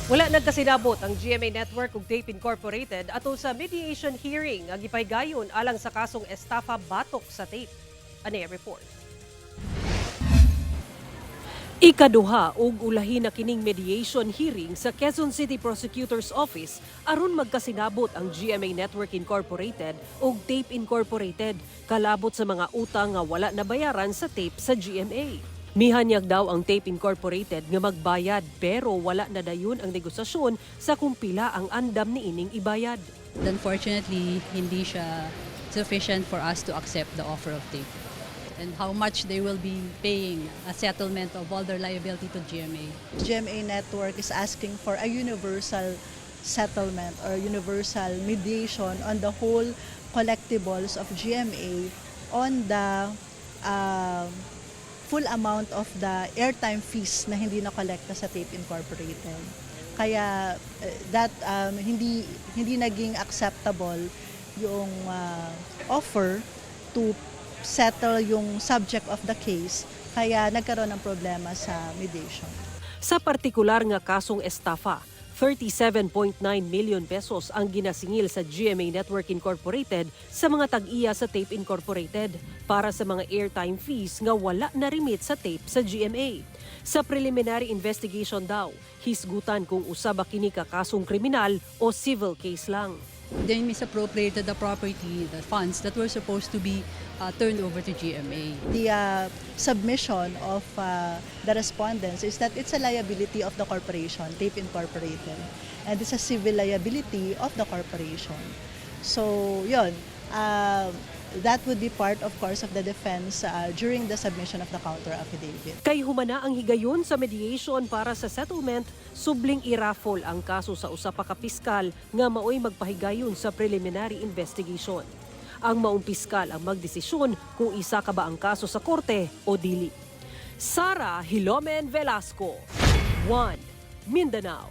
Wala nagkasinabot ang GMA Network ug Tape Incorporated ato sa mediation hearing nga gipahigayon alang sa kasong estafa batok sa tape. Ani report. Ikaduha ug ulahi na kining mediation hearing sa Quezon City Prosecutor's Office aron magkasinabot ang GMA Network Incorporated ug Tape Incorporated kalabot sa mga utang nga wala nabayaran sa tape sa GMA. Mihanyag daw ang Tape Incorporated nga magbayad pero wala na dayon ang negosasyon sa kung pila ang andam ni ining ibayad. Unfortunately, hindi siya sufficient for us to accept the offer of tape. And how much they will be paying a settlement of all their liability to GMA. GMA Network is asking for a universal settlement or universal mediation on the whole collectibles of GMA on the full amount of the airtime fees na hindi na-collecta sa Tape Incorporated. Kaya hindi naging acceptable yung offer to settle yung subject of the case, kaya nagkaroon ng problema sa mediation. Sa partikular nga kasong estafa, 37.9 million pesos ang ginasingil sa GMA Network Incorporated sa mga tag-iya sa Tape Incorporated para sa mga airtime fees nga wala na-remit sa tape sa GMA. Sa preliminary investigation daw, hisgutan kung usab kini ka kasong kriminal o civil case lang. They misappropriated the property, the funds that were supposed to be turned over to GMA. The submission of the respondents is that it's a liability of the corporation, Tape Incorporated, and it's a civil liability of the corporation. So, yun, that would be part, of course, of the defense during the submission of the counter affidavit. Kay humana ang higayon sa mediation para sa settlement, subling iraffle ang kaso sa usa pa ka piskal nga maoy magpahigayon sa preliminary investigation. Ang maong piskal ang magdesisyon kung isa ka ba ang kaso sa korte o dili. Sara Hilomen Velasco, 1 Mindanao.